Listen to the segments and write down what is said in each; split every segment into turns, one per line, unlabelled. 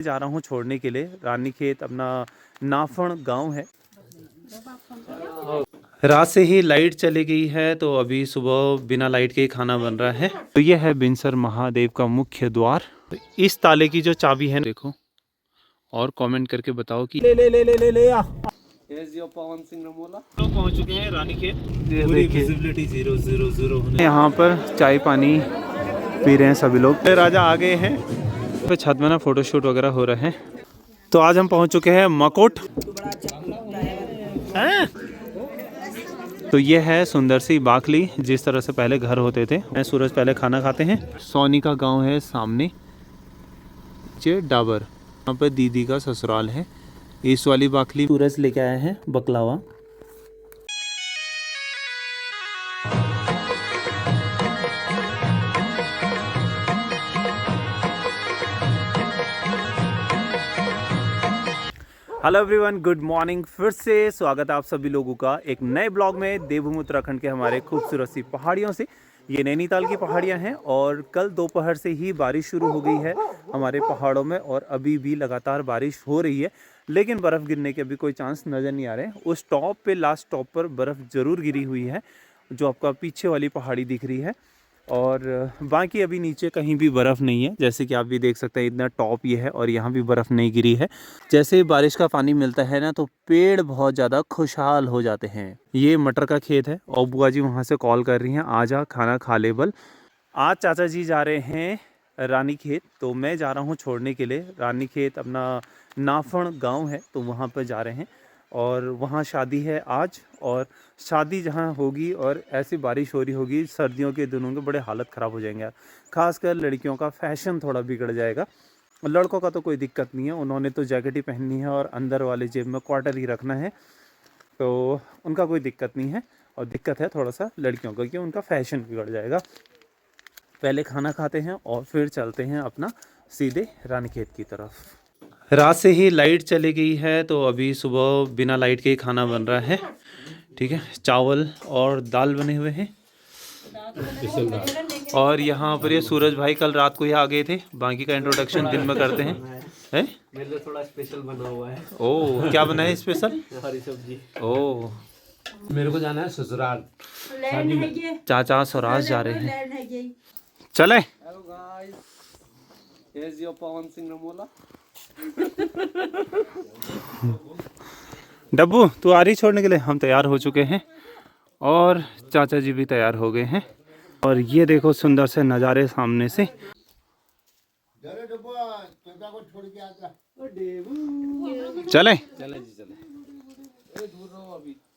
जा रहा हूँ छोड़ने के लिए। रानीखेत अपना नाफण गांव है। रात से ही लाइट चली गई है तो अभी सुबह बिना लाइट के ही खाना बन रहा है। तो ये है बिनसर महादेव का मुख्य द्वार। तो इस ताले की जो चाबी है देखो और कमेंट करके बताओ कि ले पवन सिंह रमोला तो पहुंच चुके हैं रानीखेत। पूरी विजिबिलिटी 000 होने। यहाँ पर चाय पानी पी रहे हैं सभी लोग। राजा आ गए हैं तो छत में ना फोटोशूट वगैरह हो रहे हैं। तो आज हम पहुंच चुके हैं मकोट। तो ये है सुंदर सी बाखली जिस तरह से पहले घर होते थे। सूरज पहले खाना खाते हैं। सोनी का गांव है सामने डाबर, यहाँ पर दीदी का ससुराल है। इस वाली बाखली सूरज लेके आए हैं बकलावा। Hello everyone, good morning. फिर से स्वागत है आप सभी लोगों का एक नए ब्लॉग में देवभूमि उत्तराखंड के हमारे खूबसूरत सी पहाड़ियों से। ये नैनीताल की पहाड़ियां हैं और कल दोपहर से ही बारिश शुरू हो गई है हमारे पहाड़ों में और अभी भी लगातार बारिश हो रही है, लेकिन बर्फ़ गिरने के अभी कोई चांस नज़र नहीं आ रहे। उस टॉप पे लास्ट टॉप पर बर्फ़ ज़रूर गिरी हुई है जो आपका पीछे वाली पहाड़ी दिख रही है, और बाकी अभी नीचे कहीं भी बर्फ़ नहीं है। जैसे कि आप भी देख सकते हैं इतना टॉप ये है और यहाँ भी बर्फ़ नहीं गिरी है। जैसे ही बारिश का पानी मिलता है ना तो पेड़ बहुत ज़्यादा खुशहाल हो जाते हैं। ये मटर का खेत है और बुआ जी वहाँ से कॉल कर रही हैं, आजा खाना खा ले बल। आज चाचा जी जा रहे हैं रानीखेत, तो मैं जा रहा हूँ छोड़ने के लिए। रानीखेत अपना नाफण गाँव है तो वहाँ पर जा रहे हैं और वहाँ शादी है आज। और शादी जहाँ होगी और ऐसी बारिश हो रही होगी सर्दियों के दिनों के बड़े हालत ख़राब हो जाएंगे। खासकर लड़कियों का फैशन थोड़ा बिगड़ जाएगा। लड़कों का तो कोई दिक्कत नहीं है, उन्होंने तो जैकेट ही पहननी है और अंदर वाले जेब में क्वार्टर ही रखना है, तो उनका कोई दिक्कत नहीं है। और दिक्कत है थोड़ा सा लड़कियों का कि उनका फैशन बिगड़ जाएगा। पहले खाना खाते हैं और फिर चलते हैं अपना सीधे रानीखेत की तरफ। रात से ही लाइट चली गई है तो अभी सुबह बिना लाइट के ही खाना बन रहा है। ठीक है, चावल और दाल बने हुए हैं। और यहाँ पर ये सूरज भाई कल रात को ही आ गए थे, बाकी का इंट्रोडक्शन दिन में करते हैं। है मेरे लिए थोड़ा स्पेशल बना हुआ है। ओह, क्या बना है स्पेशल? हरी सब्जी। ओह,
मेरे को जाना है ससुराल।
चाचा स्वराज जा रहे हैं, चले। Hello guys, हेre's your Pawan Singh Ramola. डब्बू तू आ रही छोड़ने के लिए? हम तैयार हो चुके हैं और चाचा जी भी तैयार हो गए हैं। और ये देखो सुंदर से नज़ारे सामने से। चले
चले जी चले।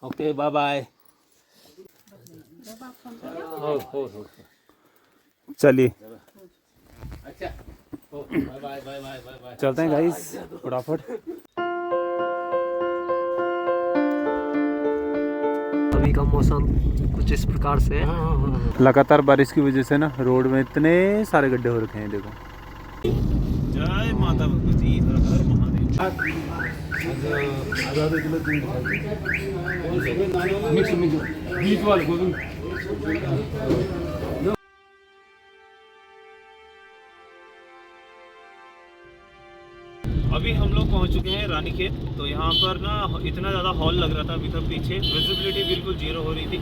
Okay bye bye.
चलिए
अच्छा, bye bye bye bye bye.
चलते हैं गाइस फटाफट।
अभी का मौसम कुछ इस प्रकार से है।
लगातार बारिश की वजह से ना रोड में इतने सारे गड्ढे हो रखे हैं। देखो, जय माता भगवती, हर हर महादेव। अभी हम लोग पहुंच चुके हैं रानीखेत। तो यहाँ पर ना इतना ज़्यादा हॉल लग रहा था अभी तक, पीछे विजिबिलिटी बिल्कुल 0 हो रही थी।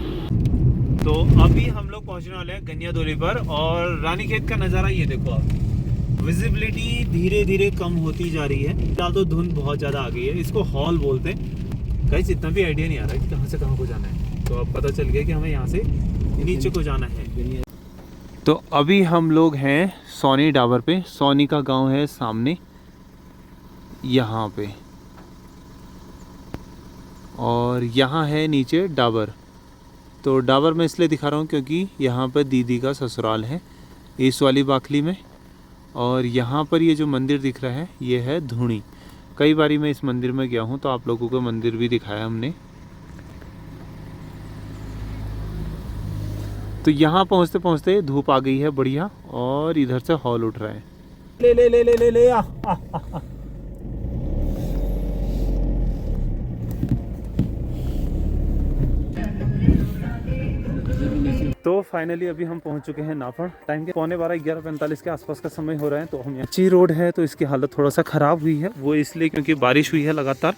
तो अभी हम लोग पहुंचने वाले हैं गनियादोली पर और रानीखेत का नज़ारा ये देखो आप। विजिबिलिटी धीरे धीरे कम होती जा रही है। फिलहाल तो धुंध बहुत ज़्यादा आ गई है। इसको हॉल बोलते हैं। गाइस इतना भी आइडिया नहीं आ रहा है कि कहाँ से कहाँ को जाना है, तो अब पता चल गया कि हमें यहाँ से नीचे को जाना है। तो अभी हम लोग हैं सोनी डाबर पे। सोनी का गाँव है सामने यहाँ पे, और यहाँ है नीचे डाबर। तो डाबर मैं इसलिए दिखा रहा हूँ क्योंकि यहाँ पर दीदी का ससुराल है इस वाली बाखली में। और यहाँ पर ये जो मंदिर दिख रहा है ये है धूणी। कई बारी मैं इस मंदिर में गया हूँ तो आप लोगों को मंदिर भी दिखाया हमने। तो यहाँ पहुँचते पहुँचते धूप आ गई है बढ़िया और इधर से हॉल उठ रहा है। ले ले ले ले ले ले आ, आ, आ, आ। तो फाइनली अभी हम पहुंच चुके हैं नाफड़। टाइम के 11:45 के आसपास का समय हो रहा है। तो हम अच्छी रोड है तो इसकी हालत थोड़ा सा ख़राब हुई है, वो इसलिए क्योंकि बारिश हुई है लगातार।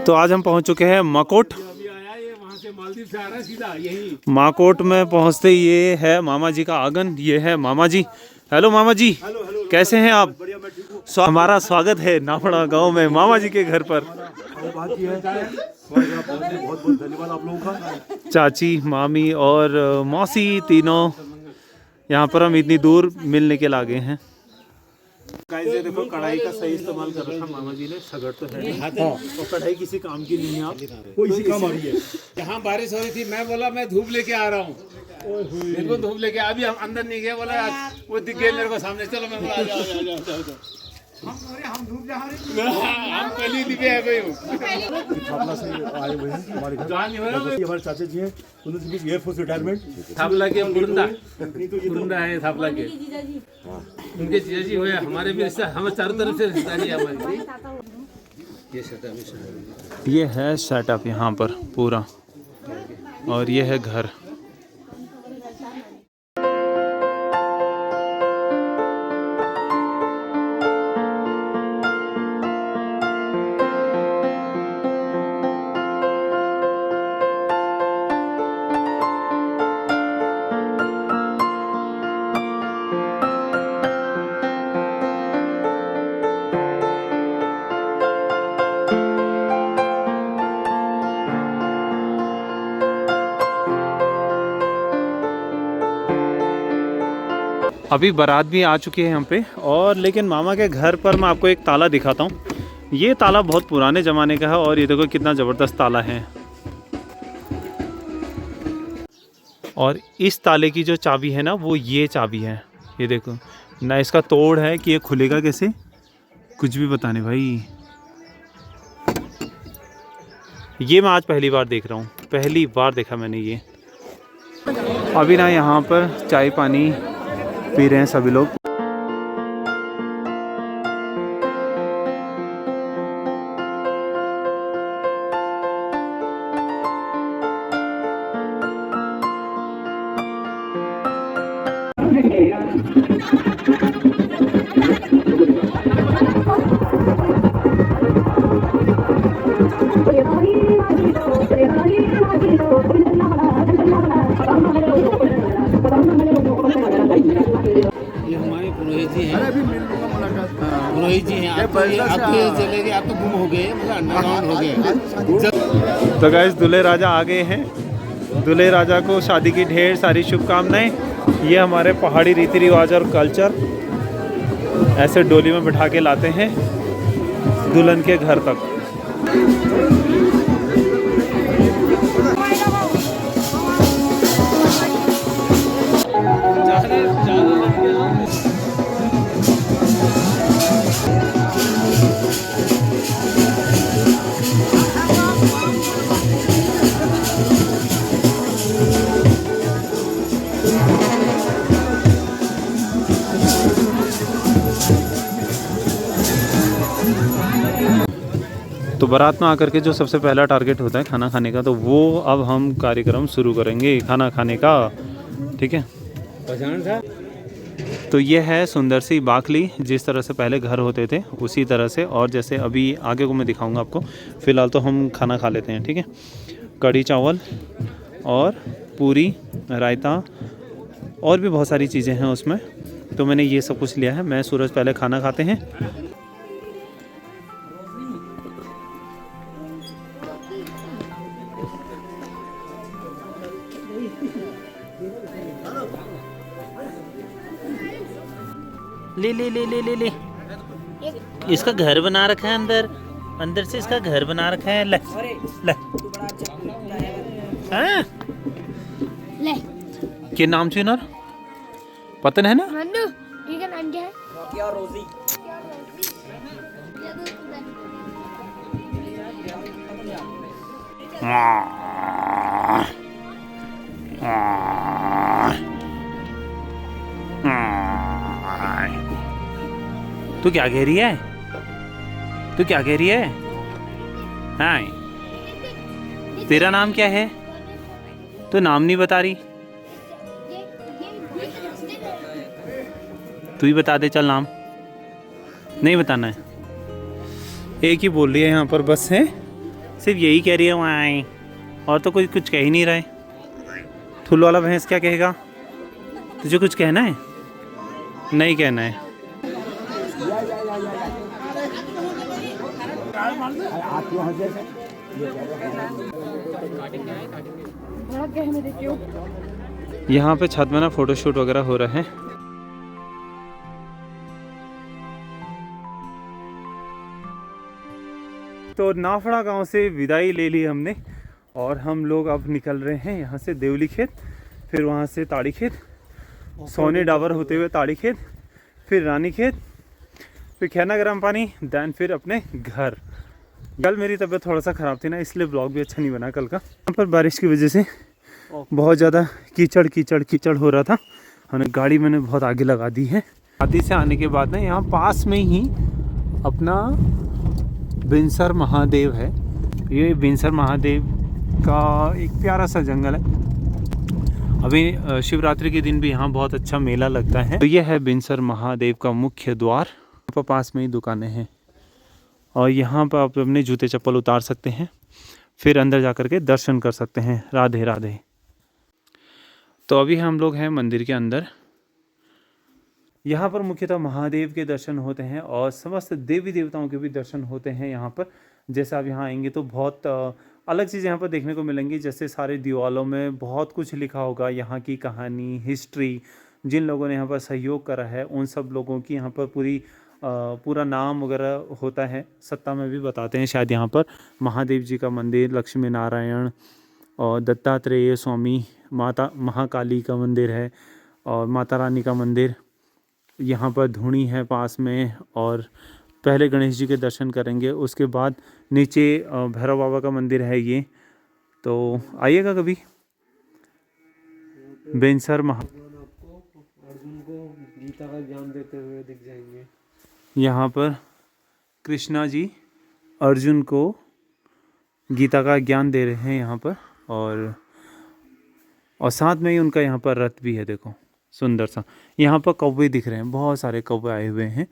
तो आज हम पहुंच चुके हैं माकोट।
वहाँ से मालदीव से आ रहा है सीधा यही।
माकोट में पहुंचते ये है मामा जी का आंगन। ये है मामा जी। हेलो मामा जी, कैसे हैं आप? हमारा स्वागत है नाफड़ा गांव में मामा जी के घर पर।
बहुत बहुत धन्यवाद आप लोगों का।
चाची, मामी और मौसी तीनों यहाँ पर हम इतनी दूर मिलने के लागे हैं। गाइस ये देखो कढ़ाई का सही इस्तेमाल कर रखा मामा जी ने। सगड़ तो है नहीं, तो कढ़ाई किसी काम की नहीं है। आप
कोई सी काम आ रही है।
जहाँ बारिश हो रही थी मैं बोला मैं धूप लेके आ रहा हूँ। बिल्कुल धूप लेके अभी हम अंदर नहीं गए, बोला वो दिख गए मेरे को सामने। चलो मैं बोला आ जाओ आ जाओ आ जाओ। हम धूप जा रहे हैं, हम पहले ही दिखे गए हूँ।
थापला से आए हुए हैं हमारे घर।
जहाँ नहीं हो रहा
ये हमारे चाचा जी हैं, उन्होंने भी एयरफोर्स रिटायरमेंट।
थापला के बुरुंदा है थापला के। उनके जीजा जी हुए, हमारे भी रिश्ता, हमें चारों तरफ से रिश्तेदारी है हमारी।
ये है सेटअप यहाँ पर पूरा, और ये है घर। अभी बारात भी आ चुकी है यहाँ पे, और लेकिन मामा के घर पर मैं आपको एक ताला दिखाता हूँ। ये ताला बहुत पुराने ज़माने का है, और ये देखो कितना ज़बरदस्त ताला है। और इस ताले की जो चाबी है ना, वो ये चाबी है। ये देखो ना, इसका तोड़ है कि ये खुलेगा कैसे, कुछ भी पता नहीं भाई। ये मैं आज पहली बार देख रहा हूँ, पहली बार देखा मैंने ये। अभी ना यहाँ पर चाय पानी पी रहे हैं सभी लोग।
ये हमारे पुरोहित जी हैं। पुरोहित जी हैं। आप चले गए, आप तो गुम हो गए, मतलब अंडरग्राउंड हो गए।
तो गाइस दूल्हे राजा आ गए हैं। दूल्हे राजा को शादी की ढेर सारी शुभकामनाएं। ये हमारे पहाड़ी रीति रिवाज और कल्चर, ऐसे डोली में बिठा के लाते हैं दुल्हन के घर तक। तो बारात में आकर के जो सबसे पहला टारगेट होता है खाना खाने का, तो वो अब हम कार्यक्रम शुरू करेंगे खाना खाने का। ठीक है,
पहचान था।
तो ये है सुंदर सी बाखली, जिस तरह से पहले घर होते थे उसी तरह से, और जैसे अभी आगे को मैं दिखाऊंगा आपको। फ़िलहाल तो हम खाना खा लेते हैं। ठीक है, कढ़ी चावल और पूरी, रायता और भी बहुत सारी चीज़ें हैं उसमें। तो मैंने ये सब कुछ लिया है। मैं सूरज पहले खाना खाते हैं।
ले ले ले ले ले ले, इसका घर बना रखा है अंदर, अंदर से इसका घर बना रखा है। ले ले हाँ?
ले
क्या नाम छे ना, पता है ना?
मन्नू, ठीक है, नाम क्या है? क्या रोजी?
तू क्या कह रही है? तू क्या कह रही है? हाँ, तेरा नाम क्या है? तो नाम नहीं बता रही। तू ही बता दे, चल नाम। नहीं बताना है। एक ही बोल रही है यहाँ पर बस है, सिर्फ यही कह रही है वहाँ आए, और तो कोई कुछ कह ही नहीं रहा है। ठुल वाला भैंस क्या कहेगा? तुझे कुछ कहना है? नहीं कहना है।
बड़ा कहने देती हूँ।
यहाँ पे छत में ना फोटोशूट वगैरह हो रहा है। तो नाफड़ा गांव से विदाई ले ली हमने और हम लोग अब निकल रहे हैं यहाँ से देवली खेत, फिर वहाँ से ताड़ी खेत, सोने डाबर होते हुए ताड़ी खेत, फिर रानी खेत, फिर खैना गर्म पानी, दैन फिर अपने घर। कल मेरी तबीयत थोड़ा सा ख़राब थी ना, इसलिए ब्लॉग भी अच्छा नहीं बना कल का। यहाँ पर बारिश की वजह से बहुत ज़्यादा कीचड़ हो रहा था। हमने गाड़ी मैंने बहुत आगे लगा दी है। आदि से आने के बाद ना यहाँ पास में ही अपना बिनसर महादेव है। ये बिनसर महादेव का एक प्यारा सा जंगल है। अभी शिवरात्रि के दिन भी यहाँ बहुत अच्छा मेला लगता है। तो ये है बिनसर महादेव का मुख्य द्वार। यहाँ पर पास में ही दुकानें हैं और यहाँ पर आप अपने जूते चप्पल उतार सकते हैं, फिर अंदर जा कर के दर्शन कर सकते हैं। राधे राधे। तो अभी हम लोग हैं मंदिर के अंदर। यहाँ पर मुख्यतः महादेव के दर्शन होते हैं और समस्त देवी देवताओं के भी दर्शन होते हैं यहाँ पर। जैसे आप यहाँ आएंगे तो बहुत अलग चीज़ यहाँ पर देखने को मिलेंगी। जैसे सारे दीवालों में बहुत कुछ लिखा होगा, यहाँ की कहानी, हिस्ट्री, जिन लोगों ने यहाँ पर सहयोग करा है उन सब लोगों की यहाँ पर पूरा नाम वगैरह होता है। सत्ता में भी बताते हैं शायद। यहाँ पर महादेव जी का मंदिर, लक्ष्मी नारायण और दत्तात्रेय स्वामी, माता महाकाली का मंदिर है और माता रानी का मंदिर। यहाँ पर धूणी है पास में। और पहले गणेश जी के दर्शन करेंगे, उसके बाद नीचे भैरव बाबा का मंदिर है ये। तो आइएगा कभी। बेंसर
आपको अर्जुन को गीता का ज्ञान देते हुए दिख जाएंगे।
यहाँ पर कृष्णा जी अर्जुन को गीता का ज्ञान दे रहे हैं यहाँ पर। और साथ में ही उनका यहाँ पर रथ भी है, देखो सुंदर सा। यहाँ पर कौवे दिख रहे हैं, बहुत सारे कौवे आए हुए हैं।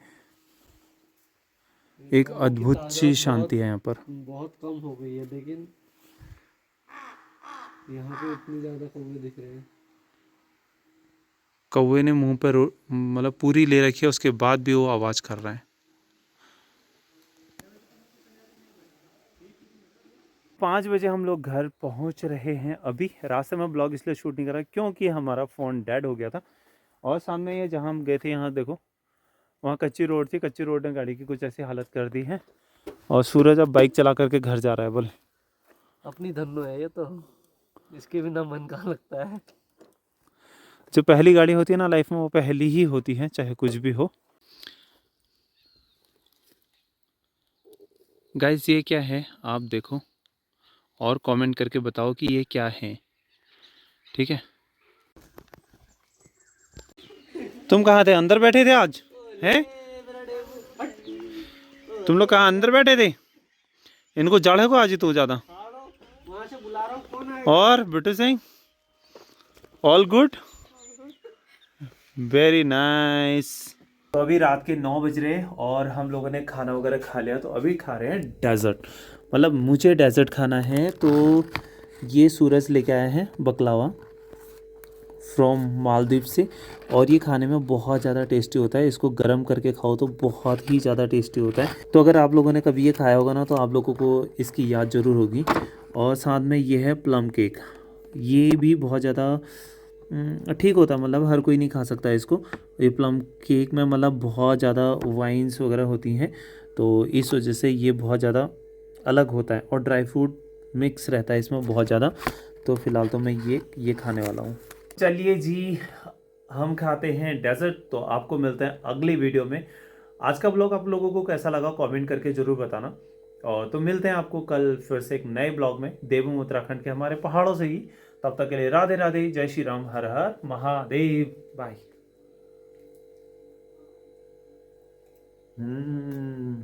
एक अद्भुत सी शांति है यहाँ पर।
बहुत कम हो गई है, लेकिन यहाँ पे इतनी ज़्यादा कौवे दिख रहे हैं।
कौवे ने मुंह पर मतलब पूरी ले रखी है, उसके बाद भी वो आवाज कर रहा है। 5 बजे हम लोग घर पहुंच रहे हैं। अभी रास्ते में ब्लॉग इसलिए शूट नहीं कर रहा क्योंकि हमारा फ़ोन डेड हो गया था। और सामने ये जहां हम गए थे, यहाँ देखो वहाँ कच्ची रोड थी। कच्ची रोड ने गाड़ी की कुछ ऐसी हालत कर दी है। और सूरज अब बाइक चला करके घर जा रहा है। बोले
अपनी धन्नो है ये तो, इसके बिना मन कहाँ लगता है।
जो पहली गाड़ी होती है ना लाइफ में, वो पहली ही होती है, चाहे कुछ भी हो। गाइस ये क्या है आप देखो और कमेंट करके बताओ कि ये क्या है, ठीक है। तुम कहाँ थे? अंदर बैठे थे आज हैं? तुम लोग कहाँ अंदर बैठे थे? इनको जड़ को आज तो ज़्यादा। और Bittu Singh all good, very nice. तो अभी रात के 9 बज रहे हैं और हम लोगों ने खाना वगैरह खा लिया। तो अभी खा रहे हैं डेजर्ट, मतलब मुझे डेजर्ट खाना है। तो ये सूरज लेके आया है बकलावा फ्रॉम मालदीव से, और ये खाने में बहुत ज़्यादा टेस्टी होता है। इसको गर्म करके खाओ तो बहुत ही ज़्यादा टेस्टी होता है। तो अगर आप लोगों ने कभी ये खाया होगा ना तो आप लोगों को इसकी याद ज़रूर होगी। और साथ में ये है प्लम केक, ये भी बहुत ज़्यादा ठीक होता है, मतलब हर कोई नहीं खा सकता इसको। ये प्लम केक में मतलब बहुत ज़्यादा वाइन्स वगैरह होती हैं, तो इस वजह से ये बहुत ज़्यादा अलग होता है। और ड्राई फ्रूट मिक्स रहता है इसमें बहुत ज़्यादा। तो फ़िलहाल तो मैं ये खाने वाला हूँ। चलिए जी, हम खाते हैं डेजर्ट। तो आपको मिलते हैं अगली वीडियो में। आज का ब्लॉग आप लोगों को कैसा लगा कमेंट करके ज़रूर बताना। और तो मिलते हैं आपको कल फिर से एक नए ब्लॉग में, देवभूमि उत्तराखंड के हमारे पहाड़ों से ही। तब तक के लिए राधे राधे, जय श्री राम, हर हर महादेव, बाय। हम्म